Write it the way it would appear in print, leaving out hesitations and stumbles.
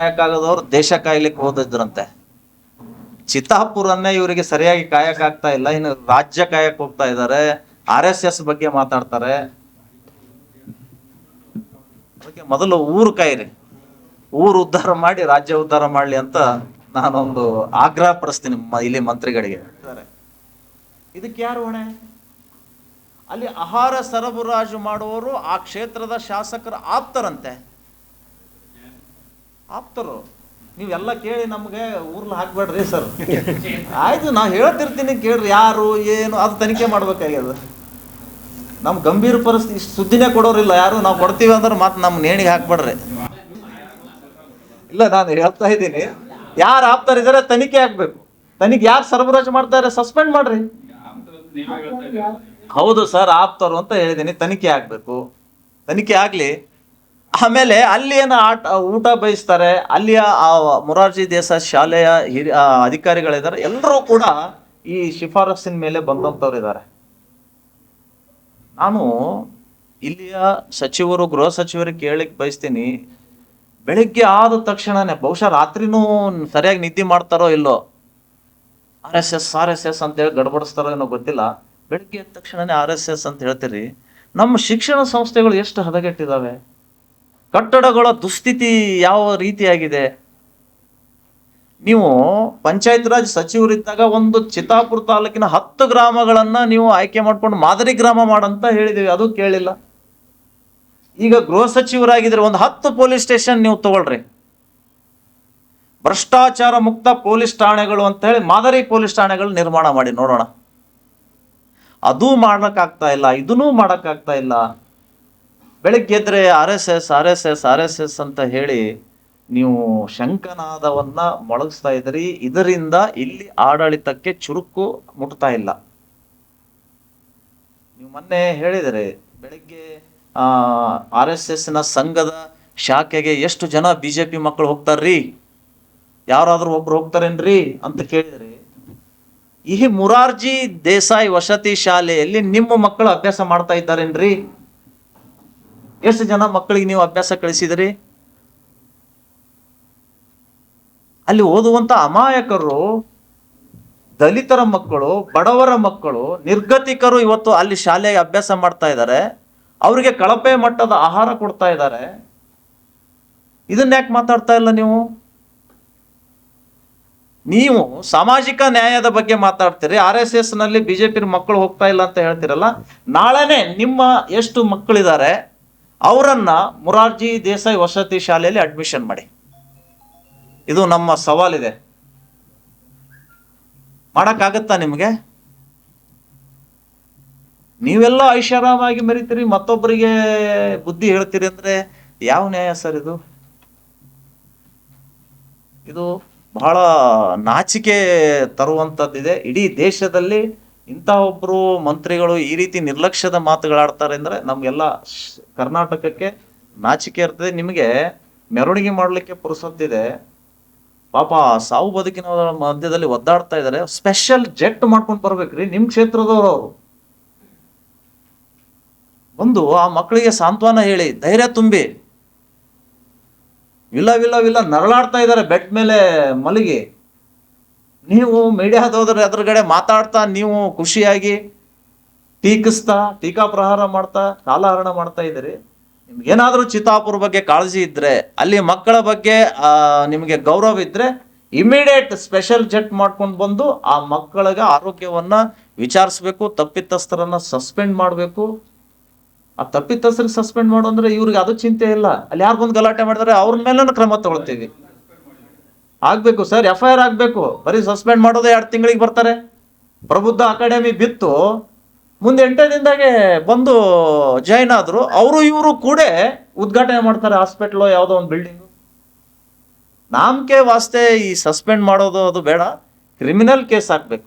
ಕಾಯಕ್ಕಾಗದವ್ರು ದೇಶ ಕಾಯ್ಲಿಕ್ಕೆ ಹೋದಿದ್ರಂತೆ. ಚಿತ್ತಾಪುರನ್ನೇ ಇವರಿಗೆ ಸರಿಯಾಗಿ ಕಾಯಕ್ಕಾಗ್ತಾ ಇಲ್ಲ, ಇನ್ನು ರಾಜ್ಯ ಕಾಯಕ್ ಹೋಗ್ತಾ ಇದ್ದಾರೆ. RSS ಬಗ್ಗೆ ಮಾತಾಡ್ತಾರೆ. ಅದಕ್ಕೆ ಮೊದಲು ಊರು ಕಾಯಿರಿ, ಊರು ಉದ್ಧಾರ ಮಾಡಿ ರಾಜ್ಯ ಉದ್ಧಾರ ಮಾಡ್ಲಿ ಅಂತ ನಾನೊಂದು ಆಗ್ರಹ ಪಡಿಸ್ತೀನಿ ಇಲ್ಲಿ ಮಂತ್ರಿಗಳಿಗೆ. ಇದಕ್ಕೆ ಯಾರು ಹೊಣೆ? ಅಲ್ಲಿ ಆಹಾರ ಸರಬರಾಜು ಮಾಡುವವರು ಆ ಕ್ಷೇತ್ರದ ಶಾಸಕರ ಆಪ್ತರಂತೆ. ಆಪ್ತರು ನೀವೆಲ್ಲ ಕೇಳಿ ನಮ್ಗೆ ಊರ್ಲ ಹಾಕ್ಬೇಡ್ರಿ ಸರ್. ಆಯ್ತು, ನಾ ಹೇಳ್ತಿರ್ತೀನಿ ಕೇಳ್ರಿ, ಯಾರು ಏನು ಅದು ತನಿಖೆ ಮಾಡ್ಬೇಕಾಗ್ಯದ. ನಮ್ ಗಂಭೀರ ಪರಿಸ್ಥಿತಿ, ಇಷ್ಟು ಸುದ್ದಿನೇ ಕೊಡೋರಿಲ್ಲ ಯಾರು. ನಾವು ಕೊಡ್ತೀವಿ ಅಂದ್ರೆ ಮತ್ತೆ ನಮ್ ನೇಣಿಗೆ ಹಾಕ್ಬೇಡ್ರಿ. ಇಲ್ಲ, ನಾನು ಹೇಳ್ತಾ ಇದ್ದೀನಿ, ಯಾರು ಆಪ್ತರಿದ್ದಾರೆ ತನಿಖೆ ಆಗ್ಬೇಕು. ತನಿಖೆ ಯಾರು ಸರಬರಾಜು ಮಾಡ್ತಾರೆ ಸಸ್ಪೆಂಡ್ ಮಾಡ್ರಿ. ಹೌದು ಸರ್, ಆಪ್ತರು ಅಂತ ಹೇಳಿದ್ದೀನಿ, ತನಿಖೆ ಆಗ್ಬೇಕು. ತನಿಖೆ ಆಗ್ಲಿ. ಆಮೇಲೆ ಅಲ್ಲಿ ಏನು ಊಟ ಬಯಸ್ತಾರೆ, ಅಲ್ಲಿಯ ಮೊರಾರ್ಜಿ ದೇಸಾಯಿ ಶಾಲೆಯ ಹಿರಿಯ ಅಧಿಕಾರಿಗಳಿದ್ದಾರೆ, ಎಲ್ಲರೂ ಕೂಡ ಈ ಶಿಫಾರಸ್ಸಿನ ಮೇಲೆ ಬಂದಂಥವ್ರು ಇದ್ದಾರೆ. ನಾನು ಇಲ್ಲಿಯ ಸಚಿವರು, ಗೃಹ ಸಚಿವರಿಗೆ ಕೇಳಲಿಕ್ಕೆ ಬಯಸ್ತೀನಿ, ಬೆಳಿಗ್ಗೆ ಆದ ತಕ್ಷಣನೇ, ಬಹುಶಃ ರಾತ್ರಿನೂ ಸರಿಯಾಗಿ ನಿದ್ದೆ ಮಾಡ್ತಾರೋ ಇಲ್ಲೋ, RSS ಅಂತೇಳಿ ಗಡಬಡಿಸ್ತಾರೋ ಏನೋ ಗೊತ್ತಿಲ್ಲ, ಬೆಳಿಗ್ಗೆ ಎದ್ದ ತಕ್ಷಣನೇ RSS ಅಂತ ಹೇಳ್ತೀರಿ. ನಮ್ಮ ಶಿಕ್ಷಣ ಸಂಸ್ಥೆಗಳು ಎಷ್ಟು ಹದಗೆಟ್ಟಿದ್ದಾವೆ, ಕಟ್ಟಡಗಳ ದುಸ್ಥಿತಿ ಯಾವ ರೀತಿಯಾಗಿದೆ. ನೀವು ಪಂಚಾಯತ್ ರಾಜ್ ಸಚಿವರಿದ್ದಾಗ ಒಂದು ಚಿತ್ತಾಪುರ ತಾಲೂಕಿನ 10 ಗ್ರಾಮಗಳನ್ನ ನೀವು ಆಯ್ಕೆ ಮಾಡ್ಕೊಂಡು ಮಾದರಿ ಗ್ರಾಮ ಮಾಡಂತ ಹೇಳಿದೀವಿ, ಅದು ಕೇಳಿಲ್ಲ. ಈಗ ಗೃಹ ಸಚಿವರಾಗಿದ್ರೆ ಒಂದು 10 ಪೊಲೀಸ್ ಸ್ಟೇಷನ್ ನೀವು ತಗೊಳ್ರಿ, ಭ್ರಷ್ಟಾಚಾರ ಮುಕ್ತ ಪೊಲೀಸ್ ಠಾಣೆಗಳು ಅಂತ ಹೇಳಿ ಮಾದರಿ ಪೊಲೀಸ್ ಠಾಣೆಗಳು ನಿರ್ಮಾಣ ಮಾಡಿ ನೋಡೋಣ. ಅದೂ ಮಾಡಕ್ಕಾಗ್ತಾ ಇಲ್ಲ, ಇದನ್ನೂ ಮಾಡಕ್ಕಾಗ್ತಾ ಇಲ್ಲ. ಬೆಳಗ್ಗೆ ಎದ್ರೆ RSS ಅಂತ ಹೇಳಿ ನೀವು ಶಂಕನಾದವನ್ನ ಮೊಳಗಿಸ್ತಾ ಇದ್ರಿ. ಇದರಿಂದ ಇಲ್ಲಿ ಆಡಳಿತಕ್ಕೆ ಚುರುಕು ಮುಟ್ತಾ ಇಲ್ಲ. ನೀವು ಮೊನ್ನೆ ಹೇಳಿದರೆ ಬೆಳಗ್ಗೆ RSSನ ಸಂಘದ ಶಾಖೆಗೆ ಎಷ್ಟು ಜನ BJP ಮಕ್ಕಳು ಹೋಗ್ತಾರ್ರಿ, ಯಾರಾದ್ರೂ ಒಬ್ರು ಹೋಗ್ತಾರೇನ್ರಿ ಅಂತ ಕೇಳಿದ್ರಿ. ಈ ಮೊರಾರ್ಜಿ ದೇಸಾಯಿ ವಸತಿ ಶಾಲೆಯಲ್ಲಿ ನಿಮ್ಮ ಮಕ್ಕಳು ಅಭ್ಯಾಸ ಮಾಡ್ತಾ ಇದ್ದಾರೇನ್ರಿ? ಎಷ್ಟು ಜನ ಮಕ್ಕಳಿಗೆ ನೀವು ಅಭ್ಯಾಸ ಕಳಿಸಿದ್ರಿ? ಅಲ್ಲಿ ಓದುವಂತ ಅಮಾಯಕರು, ದಲಿತರ ಮಕ್ಕಳು, ಬಡವರ ಮಕ್ಕಳು, ನಿರ್ಗತಿಕರು ಇವತ್ತು ಅಲ್ಲಿ ಶಾಲೆಗೆ ಅಭ್ಯಾಸ ಮಾಡ್ತಾ ಇದ್ದಾರೆ. ಅವರಿಗೆ ಕಳಪೆ ಮಟ್ಟದ ಆಹಾರ ಕೊಡ್ತಾ ಇದ್ದಾರೆ. ಇದನ್ನ ಯಾಕೆ ಮಾತಾಡ್ತಾ ಇಲ್ಲ ನೀವು? ನೀವು ಸಾಮಾಜಿಕ ನ್ಯಾಯದ ಬಗ್ಗೆ ಮಾತಾಡ್ತೀರಿ, RSS ನಲ್ಲಿ BJP ಮಕ್ಕಳು ಹೋಗ್ತಾ ಇಲ್ಲ ಅಂತ ಹೇಳ್ತಿರಲ್ಲ. ನಾಳೆನೆ ನಿಮ್ಮ ಎಷ್ಟು ಮಕ್ಕಳಿದ್ದಾರೆ ಅವರನ್ನ ಮೊರಾರ್ಜಿ ದೇಸಾಯಿ ವಸತಿ ಶಾಲೆಯಲ್ಲಿ ಅಡ್ಮಿಷನ್ ಮಾಡಿ. ಇದು ನಮ್ಮ ಸವಾಲಿದೆ. ಮಾಡಕ್ಕಾಗತ್ತಾ ನಿಮ್ಗೆ? ನೀವೆಲ್ಲ ಐಷಾರಾಮಾಗಿ ಮೆರಿತೀರಿ, ಮತ್ತೊಬ್ಬರಿಗೆ ಬುದ್ಧಿ ಹೇಳ್ತೀರಿ ಅಂದ್ರೆ ಯಾವ ನ್ಯಾಯ ಸರ್ ಇದು? ಇದು ಬಹಳ ನಾಚಿಕೆ ತರುವಂತದ್ದಿದೆ. ಇಡೀ ದೇಶದಲ್ಲಿ ಇಂತಹ ಒಬ್ರು ಮಂತ್ರಿಗಳು ಈ ರೀತಿ ನಿರ್ಲಕ್ಷ್ಯದ ಮಾತುಗಳಾಡ್ತಾರೆ ಅಂದ್ರೆ ನಮ್ಗೆಲ್ಲ ಕರ್ನಾಟಕಕ್ಕೆ ನಾಚಿಕೆ ಇರ್ತದೆ. ನಿಮಗೆ ಮೆರವಣಿಗೆ ಮಾಡ್ಲಿಕ್ಕೆ ಪುರುಸೊತ್ತಿದೆ. ಪಾಪ ಸಾವು ಬದುಕಿನ ಮಧ್ಯದಲ್ಲಿ ಒದ್ದಾಡ್ತಾ ಇದ್ದಾರೆ. ಸ್ಪೆಷಲ್ ಜೆಟ್ ಮಾಡ್ಕೊಂಡು ಬರ್ಬೇಕ್ರಿ ನಿಮ್ ಕ್ಷೇತ್ರದವರು. ಅವರು ಒಂದು ಆ ಮಕ್ಕಳಿಗೆ ಸಾಂತ್ವನ ಹೇಳಿ, ಧೈರ್ಯ ತುಂಬಿ. ಇಲ್ಲ ನರಳಾಡ್ತಾ ಇದ್ದಾರೆ ಬೆಡ್ ಮೇಲೆ ಮಲಗಿ. ನೀವು ಮೀಡಿಯಾದೋದ್ರೆ ಎದುರುಗಡೆ ಮಾತಾಡ್ತಾ, ನೀವು ಖುಷಿಯಾಗಿ ಟೀಕಿಸ್ತಾ, ಟೀಕಾ ಪ್ರಹಾರ ಮಾಡ್ತಾ, ಕಾಲಹರಣ ಮಾಡ್ತಾ ಇದ್ದೀರಿ. ನಿಮ್ಗೇನಾದ್ರೂ ಚಿತ್ತಾಪುರ ಬಗ್ಗೆ ಕಾಳಜಿ ಇದ್ರೆ, ಅಲ್ಲಿ ಮಕ್ಕಳ ಬಗ್ಗೆ ನಿಮಗೆ ಗೌರವ ಇದ್ರೆ, ಇಮಿಡಿಯೇಟ್ ಸ್ಪೆಷಲ್ ಜೆಟ್ ಮಾಡ್ಕೊಂಡು ಬಂದು ಆ ಮಕ್ಕಳಿಗೆ ಆರೋಗ್ಯವನ್ನ ವಿಚಾರಿಸ್ಬೇಕು. ತಪ್ಪಿತಸ್ಥರನ್ನ ಸಸ್ಪೆಂಡ್ ಮಾಡಬೇಕು. ಆ ತಪ್ಪಿತಸ್ಥರಿಗೆ ಸಸ್ಪೆಂಡ್ ಮಾಡು ಅಂದ್ರೆ ಇವ್ರಿಗೆ ಅದು ಚಿಂತೆ ಇಲ್ಲ. ಅಲ್ಲಿ ಯಾರು ಬಂದು ಗಲಾಟೆ ಮಾಡಿದ್ರೆ ಅವ್ರ ಮೇಲೂ ಕ್ರಮ ತಗೊಳ್ತೀವಿ. ಆಗ್ಬೇಕು ಸರ್, FIR ಆಗ್ಬೇಕು. ಬರೀ ಸಸ್ಪೆಂಡ್ ಮಾಡೋದೇ 2 ತಿಂಗಳಿಗೆ ಬರ್ತಾರೆ. ಪ್ರಬುದ್ಧ ಅಕಾಡೆಮಿ ಬಿತ್ತು, ಮುಂದೆ 8 ದಿನದಾಗೆ ಬಂದು ಜಾಯ್ನ್ ಆದ್ರು. ಅವರು ಇವರು ಕೂಡ ಉದ್ಘಾಟನೆ ಮಾಡ್ತಾರೆ ಹಾಸ್ಪಿಟ್ಲು, ಯಾವುದೋ ಒಂದು ಬಿಲ್ಡಿಂಗು. ನಾಮಕೆ ವಾಸ್ತೆ ಈ ಸಸ್ಪೆಂಡ್ ಮಾಡೋದು ಅದು ಬೇಡ, ಕ್ರಿಮಿನಲ್ ಕೇಸ್ ಹಾಕ್ಬೇಕು.